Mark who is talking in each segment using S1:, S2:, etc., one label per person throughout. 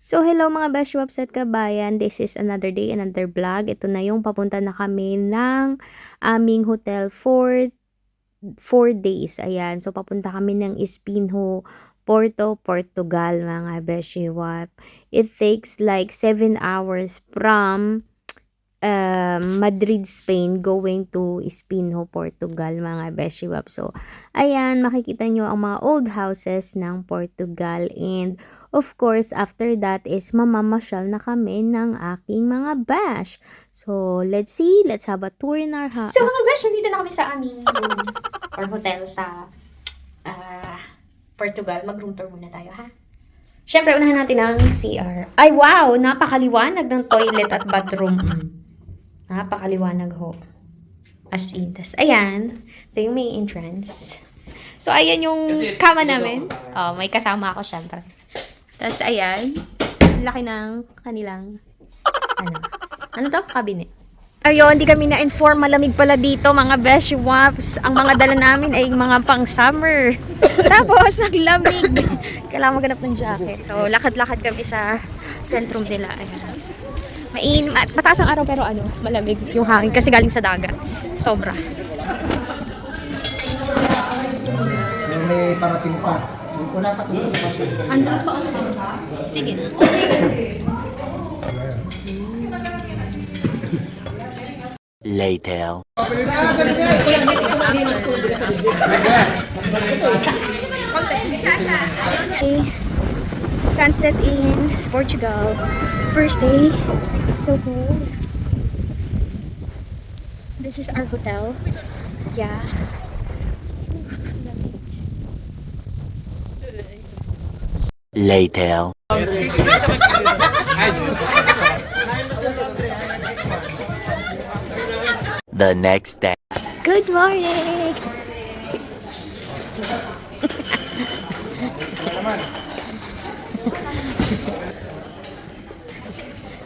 S1: So, hello mga Besh Waps at Kabayan. This is another day, another vlog. Ito na yung papunta na kami ng aming hotel for 4 days. Ayan. So, papunta kami ng Espinho, Porto, Portugal, mga Besh Wap. It takes like 7 hours from Madrid, Spain, going to Espinho, Portugal, mga Beshi Wap. So, ayan, makikita nyo ang mga old houses ng Portugal. And, of course, after that is mamamasyal na kami ng aking mga bash. So, let's see. Let's have a tour in our house.
S2: So mga besh, nandito na kami sa aming room or hotel sa Portugal. Mag-room tour muna tayo, ha? Siyempre, unahan natin ang CR. Ay, wow! Napakaliwanag ng toilet at bathroom. Napakaliwanag ho. As in. Tas, ayan. Ito yung main entrance. So, ayan yung kama namin. Oh, may kasama ako, syempre. Tapos, ayan. Laki ng kanilang, ano to? Cabinet. Ayun, hindi kami na-inform. Malamig pala dito, mga Beshi Waps. Ang mga dala namin ay mga pang-summer. Tapos, ang lamig. Kailangan maghanap ng jacket. So, lakad-lakad kami sa sentrum nila. Ayan. Mataas ang araw pero malamig yung hangin kasi galing sa dagat. Sobra.
S3: May parating pa. Wala pa ito.
S2: Andun pa ako. Sige na.
S4: Later.
S1: Okay. Sunset in Portugal. First day. It's so cold. This is our hotel. Yeah.
S4: Later. The next day.
S1: Good morning!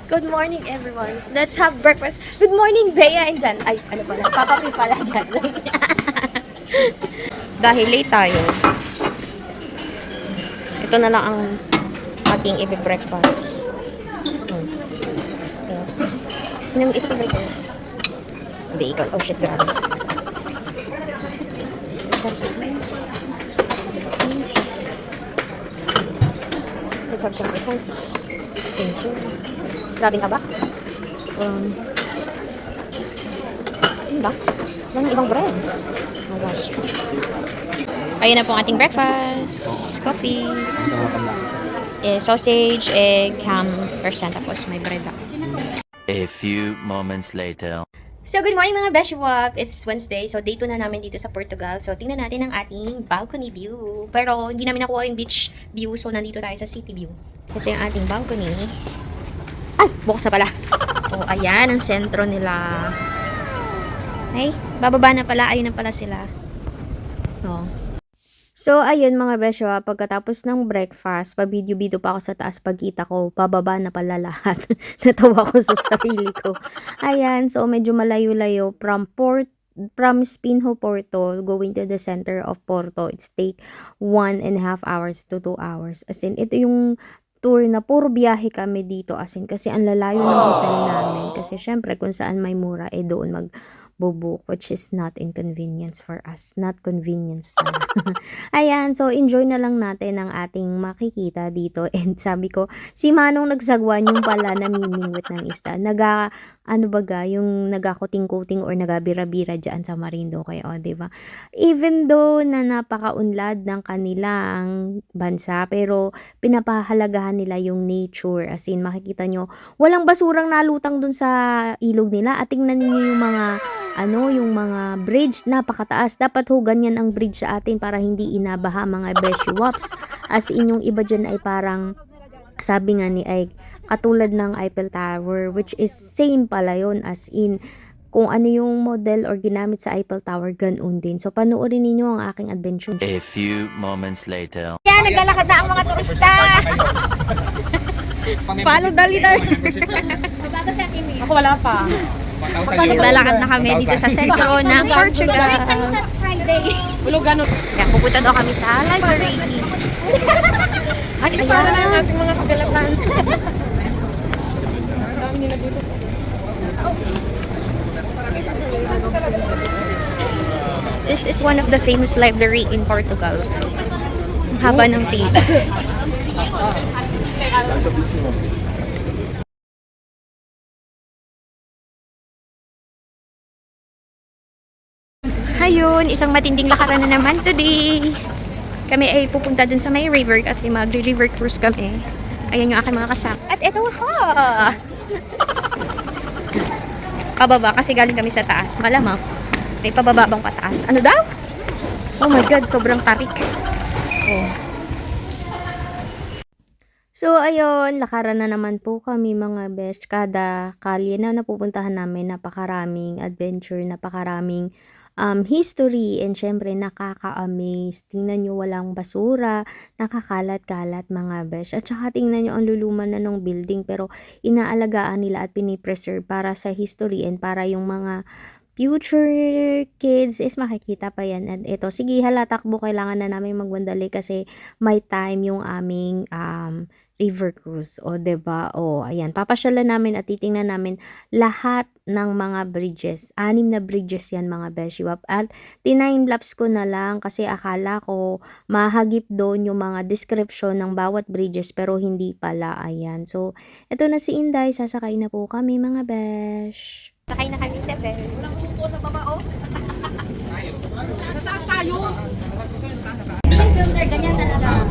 S1: Good morning, everyone. Let's have breakfast. Good morning, Bea and Jan. Ay, ano pala? Papa P pala, Jan. Dahil late tayo, ito na lang ang ating i-breakfast. Yes. Nang ito ba ito? Bacon. Oh shit, grabe. Let's have some croissants. Thank you. Grabe ka ba? Ano ba? Walang ibang bread. Oh my gosh. Ayun na po ang ating breakfast. Coffee. Sausage, egg, ham, percent. Tapos may bread ako.
S4: A few moments later.
S2: So, good morning mga Beshi Wap. It's Wednesday. So, day 2 na namin dito sa Portugal. So, tingnan natin ang ating balcony view. Pero, hindi namin nakuha yung beach view. So, nandito tayo sa city view. Ito yung ating balcony. Ay! Bukas na pala. So, ayan ang sentro nila. Ay, bababa na pala. Ayun na pala sila. Oh.
S1: So, ayun mga besyo, pagkatapos ng breakfast, pa-video-video pa ako sa taas, pagkita ko, pababa na pala lahat. Natawa ko sa sarili ko. Ayan, so medyo malayo-layo from Espinho, Porto, going to the center of Porto. It's take 1.5 hours to 2 hours. As in, ito yung tour na puro biyahe kami dito. As in, kasi ang lalayo ng hotel namin. Kasi syempre, kung saan may mura, doon magbubuk, which is not inconvenience for us. Not convenience pala. Ayan, so enjoy na lang natin ang ating makikita dito. And sabi ko, si Manong nagsagwan yung pala namimingwit ng isda. Yung nagakuting-kuting or nagabira-bira dyan sa Marinduque, diba? Even though na napakaunlad ng kanilang bansa, pero pinapahalagahan nila yung nature. As in, makikita nyo, walang basurang nalutang dun sa ilog nila. At tingnan niyo yung mga bridge, napakataas. Dapat ho ganyan ang bridge sa atin para hindi inabaha, mga Beshi Waps. As in, yung iba dyan ay parang, sabi nga ni Ike, katulad ng Eiffel Tower, which is same pala yun. As in, kung ano yung model or ginamit sa Eiffel Tower, ganoon din. So, panoorin ninyo ang aking adventure.
S4: A few moments later.
S2: Yan, naglalakad na ang mga turista! Follow the leader! Ako wala pa. Naglalakad na kami dito sa sentro ng Portugal. Sa Friday. Yan, pupunta daw kami sa library. Ay, ayan. Ating mga kabilatan. This is one of the famous library in Portugal. Ang haba ng page. Hayun, isang matinding lakaran na naman today. Kami ay pupunta dun sa may river kasi mag-river cruise kami. Ayan yung aking mga kasama. At eto ako! Pababa kasi galing kami sa taas. Malamang may pababa bang pataas. Ano daw? Oh my God, sobrang tarik. Oh.
S1: So, ayun, lakaran na naman po kami mga besh. Kada kalye na napupuntahan namin, napakaraming adventure, napakaraming history, and syempre nakaka-amaze. Tingnan nyo, walang basura, nakakalat-kalat mga besh. At saka tingnan nyo ang luluman na ng building, pero inaalagaan nila at pinipreserve para sa history and para yung mga future kids is makikita pa yan. At ito, sige hala, takbo, kailangan na namin magwandali kasi may time yung aming river cruise. O, diba? O, ayan, papasyalan namin at titingnan namin lahat ng mga bridges. 6 na bridges yan mga beshiwap. At tinimelaps ko na lang kasi akala ko mahagip doon yung mga description ng bawat bridges pero hindi pala. Ayan. So, ito na si Inday. Sasakay na po kami mga besh.
S2: Sakay na kami sa bed. Walang upo sa baba, oh. Sa taas tayo. Hindi yung filter, ganyan talaga.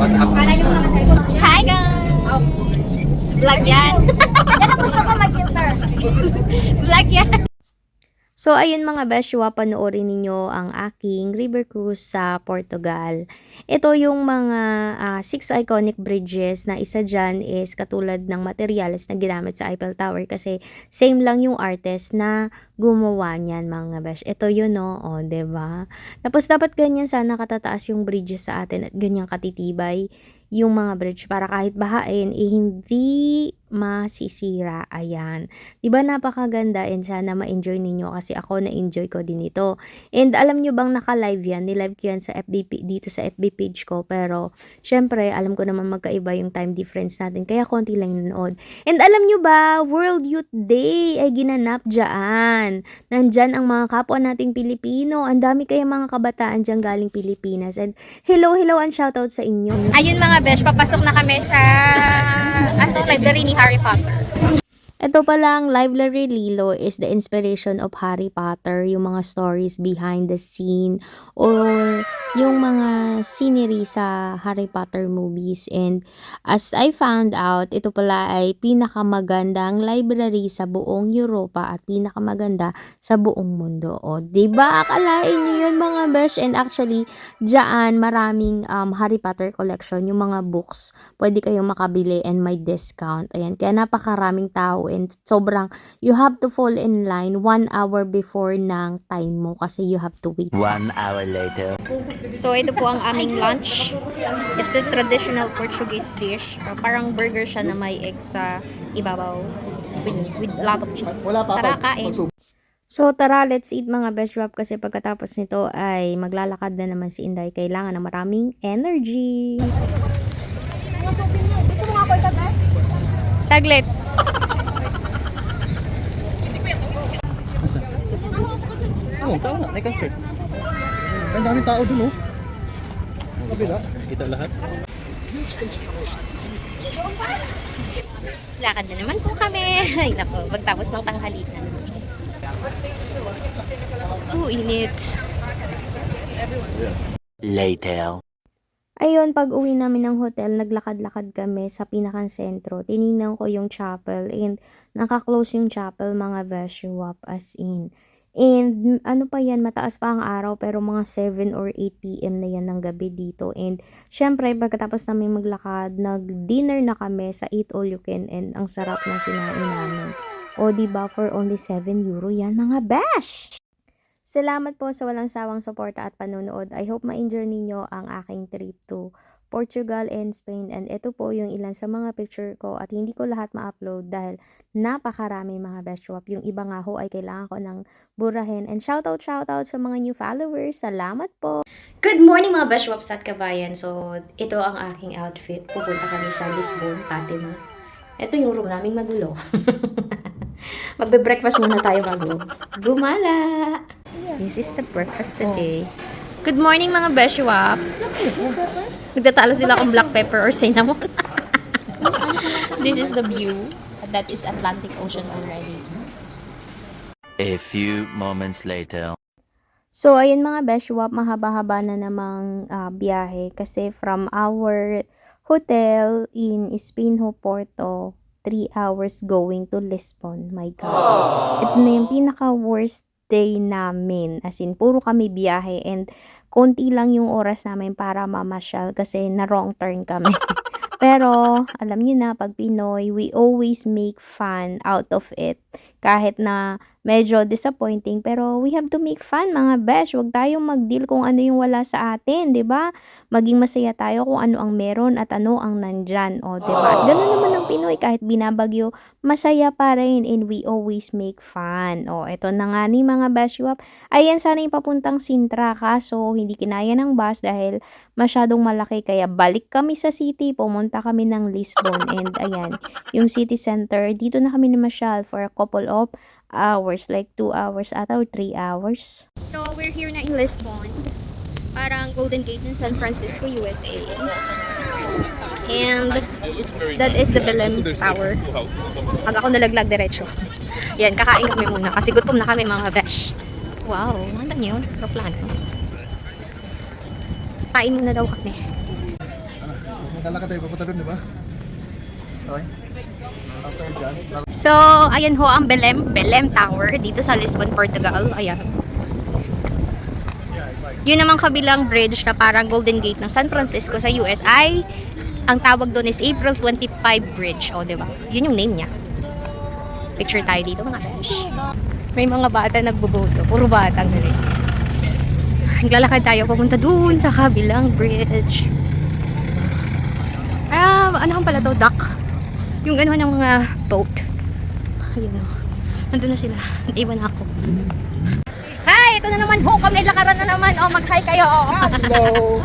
S2: Kala nyo mga cellphone. Hi guys! Vlog yan. Yan ang gusto ko mag-filter. Vlog yan.
S1: So, ayun mga beshwa, panoorin ninyo ang aking river cruise sa Portugal. Ito yung mga 6 iconic bridges na isa dyan is katulad ng materials na ginamit sa Eiffel Tower kasi same lang yung artist na gumawa niyan mga besh. Ito yun no, o, diba? Tapos dapat ganyan sana katataas yung bridges sa atin at ganyang katitibay yung mga bridge para kahit bahain hindi masisira. Ayan. Diba napakaganda and sana ma-enjoy ninyo kasi ako na-enjoy ko din ito. And alam nyo bang naka-live yan? Nilive ko yan sa FB, dito sa FB page ko. Pero syempre alam ko naman magkaiba yung time difference natin kaya konti lang nanood. And alam nyo ba, World Youth Day ay ginanap dyan. Nandyan ang mga kapwa nating Pilipino. Ang dami kaya mga kabataan dyan galing Pilipinas. And hello and shoutout sa inyo.
S2: Ayun mga besh, papasok na kami sa library ni Harry Potter.
S1: Ito palang Library Lilo is the inspiration of Harry Potter, yung mga stories behind the scene or yung mga scenery sa Harry Potter movies. And as I found out, ito pala ay pinakamagandang library sa buong Europa at pinakamaganda sa buong mundo. O, diba? Akalain nyo yun mga besh? And actually, dyan maraming Harry Potter collection, yung mga books, pwede kayong makabili and may discount. Ayan, kaya napakaraming tao and sobrang you have to fall in line 1 hour before ng time mo kasi you have to wait.
S4: 1 hour later.
S2: So, ito po ang aming lunch. It's a traditional Portuguese dish. Parang burger siya na may egg sa ibabaw with a lot of cheese. Tara, kain.
S1: So tara, let's eat mga beshwap kasi pagkatapos nito ay maglalakad na naman si Inday. Kailangan ng maraming energy.
S2: Saglit.
S3: Oh, tama. Naka-cert. Ang daming tao dun, oh. Sa kabila. Kita lahat.
S2: Lakad na naman po kami. Ay, nako. Pagtapos ng tanghalian. Init.
S4: Later.
S1: Ayun, pag uwi namin ng hotel, naglakad-lakad kami sa pinakang sentro. Tinignan ko yung chapel and naka-close yung chapel mga beshwap as in. And ano pa yan, mataas pa ang araw pero mga 7 or 8 PM na yan ng gabi dito. And syempre, pagkatapos namin maglakad, nag-dinner na kami sa Eat All You Can and ang sarap ng kinain namin. O diba, for only 7 euro yan mga besh! Salamat po sa walang sawang suporta at panonood. I hope ma-enjoy ninyo ang aking trip to Portugal, and Spain. And ito po yung ilan sa mga picture ko at hindi ko lahat ma-upload dahil napakarami mga beshwap. Yung iba nga ho ay kailangan ko ng burahin. And shoutout sa mga new followers. Salamat po!
S2: Good morning mga beshwaps at kabayan. So, ito ang aking outfit. Pupunta kami sa Lisbon, Fatima. Ito yung room naming magulo. Magbe-breakfast muna tayo bago gumala. This is the breakfast today. Good morning mga beshwap. Nagtatalo sila kung black pepper or cinnamon. This is the view. That is Atlantic Ocean already.
S4: A few moments later.
S1: So, ayun mga beshwap, mahaba-haba na namang biyahe kasi from our hotel in Espinho, Porto, 3 hours going to Lisbon. My God. Ito na yung pinaka-worst day namin. As in, puro kami biyahe and konti lang yung oras namin para mamasyal kasi na wrong turn kami. Pero, alam niyo na, pag Pinoy, we always make fun out of it. Kahit na medyo disappointing, pero we have to make fun, mga besh. Huwag tayong mag-deal kung ano yung wala sa atin, di ba? Maging masaya tayo kung ano ang meron at ano ang nandyan, o di ba? At ganun naman ang Pinoy, kahit binabagyo, masaya pa rin and we always make fun. O, eto na nga ni mga beshwap. Ayan, sana yung papuntang Sintra, kaso hindi kinaya ng bus dahil masyadong malaki, kaya balik kami sa city, pumunta kami ng Lisbon, and ayan, yung city center, dito na kami namasyal for a couple of hours, like 2 hours ata or 3 hours.
S2: So, we're here na in Lisbon. Parang Golden Gate ng San Francisco, USA. And that is the Belém Tower. Pag ako nalaglag diretso. Yan, kakain kami muna kasi gutom na kami mga besh. Wow, handa niyo yun? Aeroplano. Kain muna daw kami.
S3: Mas maglalakad tayo papunta doon, di ba? Okay. After dyan.
S2: So, ayan ho ang Belém Tower dito sa Lisbon, Portugal. Ayan. Yun namang kabilang bridge na parang Golden Gate ng San Francisco sa US ay ang tawag doon is April 25 Bridge. O, diba? Yun yung name niya. Picture tayo dito mga besh. May mga bata nagboboto. Puro bata ang galing. Naglalakad tayo papunta doon sa kabilang bridge. Ano pala to? Dock. Yung gano'n ng mga boat. Ayun o. Nandun na sila. Naiwan ako. Hi! Ito na naman ho kami. Lakaran na naman. O, mag-hi kayo.
S3: Hello!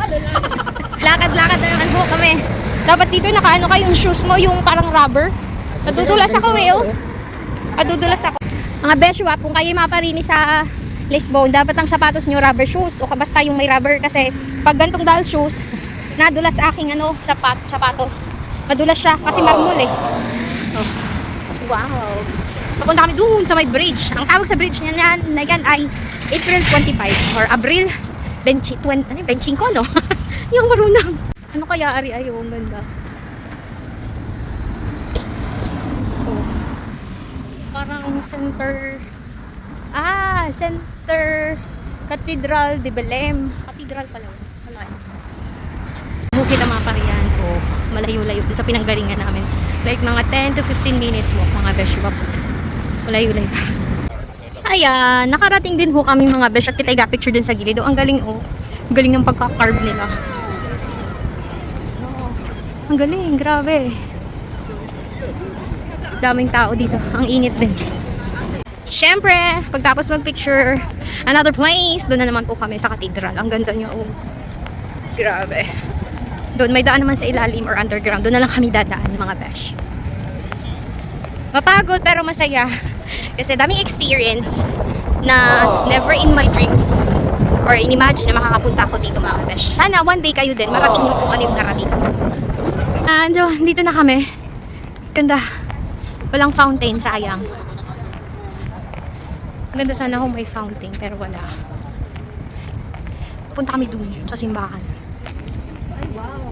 S2: Lakad-lakad na naman ho kami. Dapat dito nakaano kayo yung shoes mo, yung parang rubber. Nadudulas ako eh, oh. Nadudulas ako. Mga beshwap, kung kayo maparini sa Lisbon, dapat ang sapatos nyo rubber shoes. O basta yung may rubber kasi pag gantong doll shoes, nadulas aking sapatos. Madulas siya kasi marmol eh. Oh. Wow. Papunta kami doon sa may bridge. Ang tawag sa bridge na yan ay April 25 or Abril 25, no? Yung marunong. Ano kaya ari ay ang ganda. Oh. Parang center Cathedral de Belém. Cathedral pala. Wala. Bukid ang mga pariyan ko. Malayo-layo sa pinanggalingan namin. Like mga 10 to 15 minutes walk mga beshwaps. Malayo-layo pa. Ayan, nakarating din ho kami mga besh at kita iga-picture din sa gilid. Ang galing oh. Ang galing ng pagka-carve nila. Ang galing, grabe. Daming tao dito. Ang init din. Siyempre, pagtapos mag-picture, another place, doon na naman po kami sa cathedral. Ang ganda niya oh. Grabe. Doon may daan naman sa ilalim or underground. Doon na lang kami dadaan mga besh. Mapagod pero masaya. Kasi daming experience na never in my dreams or in-imagine na makakapunta ako dito mga besh. Sana one day kayo din marating nyo kung ano yung narating ko. And so, dito na kami. Ganda. Walang fountain, sayang. Ganda sana kung may fountain pero wala. Punta kami dun sa simbahan. Ay, wow.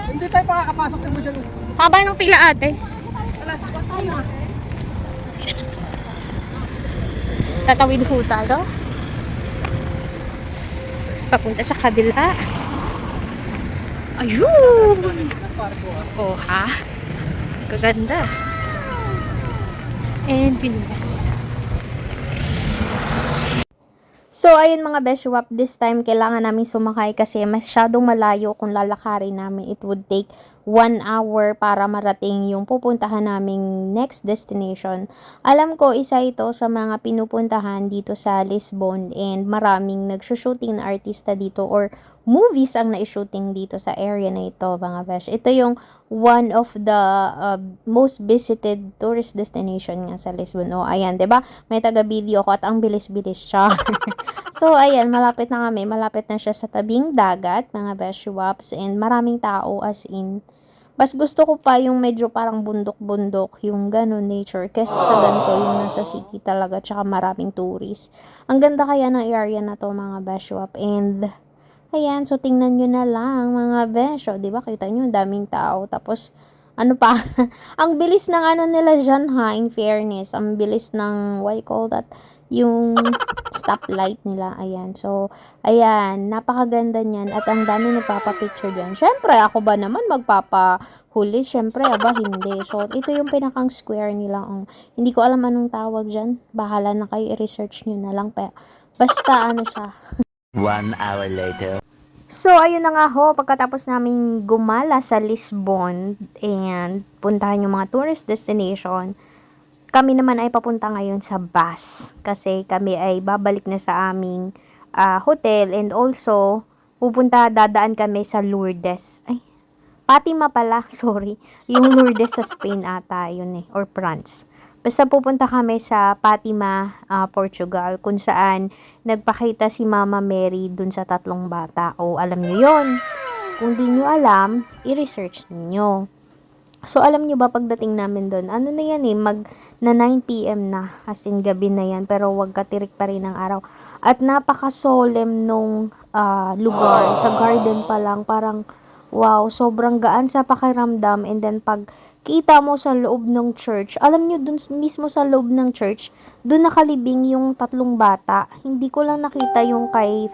S3: Hindi tayo makakapasok sa dyan.
S2: Haba ng pila ate. Tatawid ho tayo. Papunta sa kabila. Ayun! Oh, ha? Kaganda. And binulas.
S1: So, ayun mga Beshwap, this time kailangan namin sumakay kasi masyadong malayo kung lalakarin namin. It would take 1 hour para marating yung pupuntahan naming next destination. Alam ko, isa ito sa mga pinupuntahan dito sa Lisbon and maraming nagsushooting na artista dito or movies ang na-shooting dito sa area na ito mga Besh. Ito yung one of the most visited tourist destination nga sa Lisbon. O, ayan, 'di ba? May taga-video ko at ang bilis-bilis siya. So, ayan, malapit na kami. Malapit na siya sa tabing dagat, mga Beshwaps, and maraming tao as in. Mas gusto ko pa yung medyo parang bundok-bundok, yung gano'n nature, kesa sa ganito yung nasa city talaga, tsaka maraming tourist. Ang ganda kaya ng area na to, mga Beshwap, and ayan, so tingnan nyo na lang, mga Besh, o, diba, kita nyo, daming tao, tapos, ano pa, ang bilis ng ano nila dyan ha, in fairness, ang bilis ng, what you call that, yung stoplight nila, ayan. So, ayan, napakaganda niyan at ang dami nagpapapicture dyan. Syempre, ako ba naman magpapahuli? Syempre, aba, hindi. So, ito yung pinakang square nila. Hindi ko alam anong tawag dyan. Bahala na kayo, i-research nyo na lang. Basta, ano siya.
S4: 1 hour later.
S1: So, ayun na nga ho, pagkatapos namin gumala sa Lisbon and puntahan yung mga tourist destination, kami naman ay papunta ngayon sa bus kasi kami ay babalik na sa aming hotel and also dadaan kami sa Lourdes. Ay, Fatima pala, sorry. Yung Lourdes sa Spain ata, yun or France. Basta pupunta kami sa Fatima, Portugal, kung saan nagpakita si Mama Mary dun sa 3 bata. O, alam nyo yun. Kung di nyo alam, i-research niyo. So, alam nyo ba pagdating namin dun, ano na yan na 9 p.m. na, as in gabi na yan, pero wag katirik pa rin ang araw. At napaka-solemn nung lugar, sa garden pa lang, parang, wow, sobrang gaan sa pakiramdam, and then pag kita mo sa loob ng church, alam nyo, dun mismo sa loob ng church, dun nakalibing yung 3 bata. Hindi ko lang nakita yung kay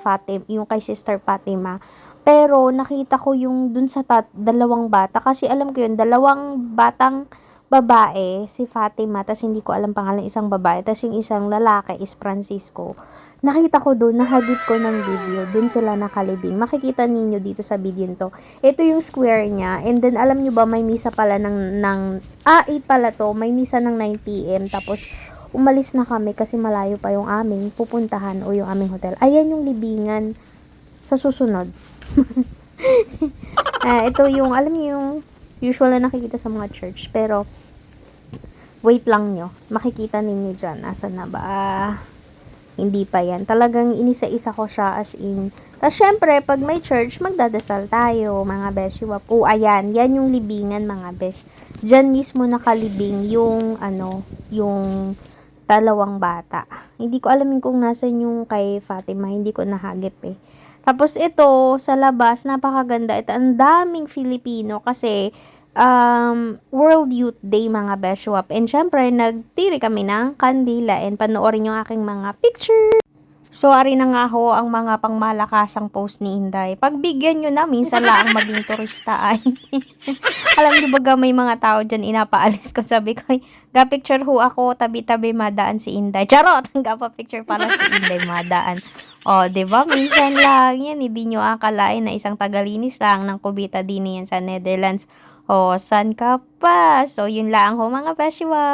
S1: Sister Fatima, pero nakita ko yung dun sa 2 bata, kasi alam ko yun, 2 batang babae, si Fatima, tas hindi ko alam pangalan isang babae, tas yung isang lalaki is Francisco. Nakita ko doon, nahagip ko ng video, doon sila nakalibing. Makikita ninyo dito sa video nito. Ito yung square niya, and then alam nyo ba, may misa pala ng 8 pala to, may misa ng 9 p.m. Tapos, umalis na kami kasi malayo pa yung aming pupuntahan o yung aming hotel. Ayan yung libingan sa susunod. Ito yung, alam nyo yung usual na nakikita sa mga church, pero wait lang nyo, makikita ninyo dyan, asan na ba? Hindi pa yan, talagang inisa-isa ko siya as in. Tapos syempre, pag may church, magdadasal tayo, mga besh. O, ayan, yan yung libingan, mga besh. Dyan mismo nakalibing yung, yung 2 bata. Hindi ko alamin kung nasan yung kay Fatima, hindi ko nahagip eh. Tapos ito, sa labas, napakaganda. Ito, ang daming Filipino kasi World Youth Day, mga Beshwap. And syempre, nagtiri kami ng kandila and panoorin yung aking mga picture. So, ari na nga ho ang mga pangmalakasang post ni Inday. Pagbigyan nyo na, minsan lang maging turista ay. Alam nyo baga may mga tao dyan inapaalis ko. Sabi ko, ga-picture ho ako, tabi-tabi madaan si Inday. Charot! Ga-pa-picture pala si Inday madaan. O, diba? Minsan lang yan. Hindi nyo akalain na isang tagalinis lang ng kubita din yan sa Netherlands. O, san ka pa? So, yun lang ho mga Beshwa.